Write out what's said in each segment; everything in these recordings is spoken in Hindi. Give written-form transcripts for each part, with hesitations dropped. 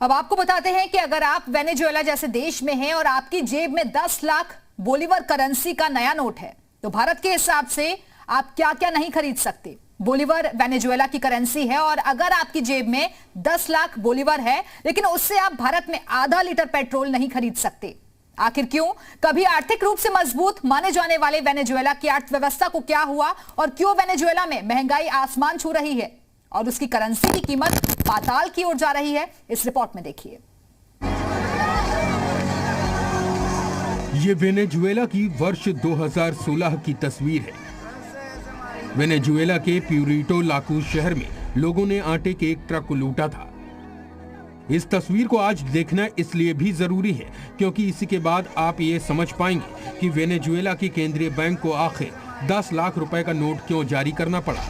अब आपको बताते हैं कि अगर आप वेनेजुएला जैसे देश में हैं और आपकी जेब में 10 लाख बोलीवर करेंसी का नया नोट है तो भारत के हिसाब से आप क्या क्या नहीं खरीद सकते। बोलीवर वेनेजुएला की करेंसी है और अगर आपकी जेब में 10 लाख बोलीवर है लेकिन उससे आप भारत में आधा लीटर पेट्रोल नहीं खरीद सकते। आखिर क्यों? कभी आर्थिक रूप से मजबूत माने जाने वाले वेनेजुएला की अर्थव्यवस्था को क्या हुआ और क्यों वेनेजुएला में महंगाई आसमान छू रही है और उसकी करेंसी की कीमत पाताल की ओर जा रही है, इस रिपोर्ट में देखिए। ये वेनेजुएला की वर्ष 2016 की तस्वीर है। वेनेजुएला के प्यूरिटो लाकूज शहर में लोगों ने आटे के एक ट्रक को लूटा था। इस तस्वीर को आज देखना इसलिए भी जरूरी है क्योंकि इसी के बाद आप ये समझ पाएंगे कि वेनेजुएला के केंद्रीय बैंक को आखिर 10 लाख रुपए का नोट क्यों जारी करना पड़ा।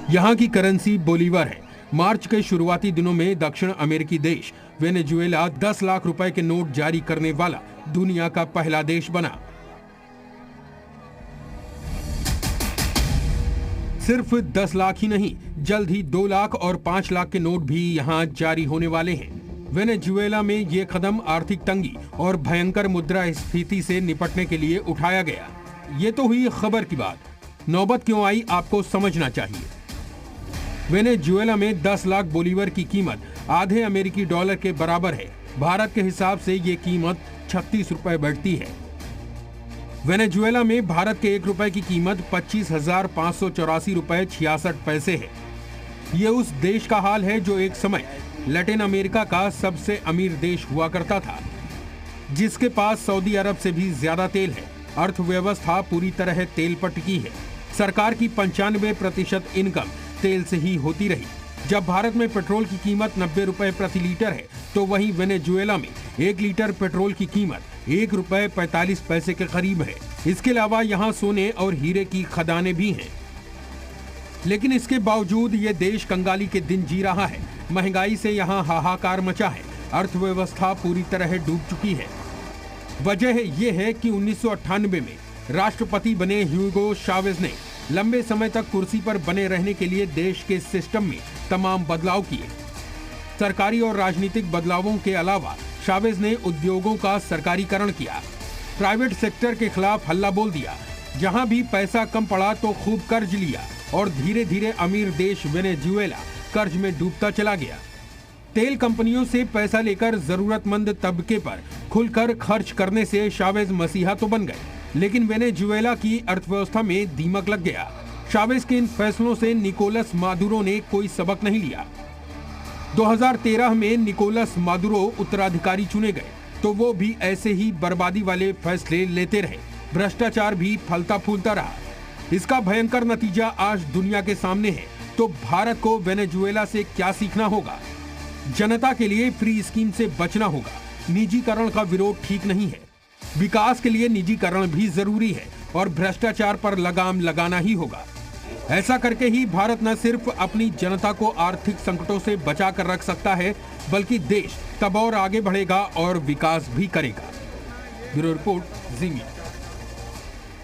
यहाँ की करेंसी बोलीवर है। मार्च के शुरुआती दिनों में दक्षिण अमेरिकी देश वेनेजुएला 10 लाख रुपए के नोट जारी करने वाला दुनिया का पहला देश बना। सिर्फ 10 लाख ही नहीं, जल्द ही 2 लाख और 5 लाख के नोट भी यहाँ जारी होने वाले हैं। वेनेजुएला में ये कदम आर्थिक तंगी और भयंकर मुद्रा स्फीति से निपटने के लिए उठाया गया। ये तो हुई खबर की बात, नौबत क्यों आई आपको समझना चाहिए। वेनेजुएला में 10 लाख बोलीवर की कीमत आधे अमेरिकी डॉलर के बराबर है। भारत के हिसाब से ये कीमत 36 रुपए बढ़ती है। वेनेजुएला में भारत के 1 रुपए की कीमत 25,584 रुपए 66 पैसे है। ये उस देश का हाल है जो एक समय लैटिन अमेरिका का सबसे अमीर देश हुआ करता था, जिसके पास सऊदी अरब से भी ज्यादा तेल है। अर्थव्यवस्था पूरी तरह तेल पर टिकी है। सरकार की 95% इनकम तेल से ही होती रही। जब भारत में पेट्रोल की कीमत 90 रुपए प्रति लीटर है तो वहीं वेनेजुएला में 1 लीटर पेट्रोल की कीमत 1 रुपए 45 पैसे के करीब है। इसके अलावा यहाँ सोने और हीरे की खदानें भी हैं। लेकिन इसके बावजूद ये देश कंगाली के दिन जी रहा है। महंगाई से यहाँ हाहाकार मचा है। अर्थव्यवस्था पूरी तरह डूब चुकी है। वजह ये है कि 1998 में राष्ट्रपति बने ह्यूगो चावेज ने लंबे समय तक कुर्सी पर बने रहने के लिए देश के सिस्टम में तमाम बदलाव किए। सरकारी और राजनीतिक बदलावों के अलावा चावेज ने उद्योगों का सरकारीकरण किया, प्राइवेट सेक्टर के खिलाफ हल्ला बोल दिया। जहां भी पैसा कम पड़ा तो खूब कर्ज लिया और धीरे धीरे अमीर देश वेनेजुएला कर्ज में डूबता चला गया। तेल कंपनियों से पैसा लेकर जरूरतमंद तबके पर खुलकर खर्च करने से चावेज मसीहा तो बन गए, लेकिन वेनेजुएला की अर्थव्यवस्था में दीमक लग गया। चावेज के इन फैसलों से निकोलस मादुरो ने कोई सबक नहीं लिया। 2013 में निकोलस मादुरो उत्तराधिकारी चुने गए तो वो भी ऐसे ही बर्बादी वाले फैसले लेते रहे। भ्रष्टाचार भी फलता फूलता रहा। इसका भयंकर नतीजा आज दुनिया के सामने है। तो भारत को वेनेजुएला से क्या सीखना होगा? जनता के लिए फ्री स्कीम से बचना होगा। निजीकरण का विरोध ठीक नहीं है। विकास के लिए निजीकरण भी जरूरी है और भ्रष्टाचार पर लगाम लगाना ही होगा। ऐसा करके ही भारत न सिर्फ अपनी जनता को आर्थिक संकटों से बचा कर रख सकता है बल्कि देश तब और आगे बढ़ेगा और विकास भी करेगा। ब्यूरो रिपोर्ट, जी मीडिया।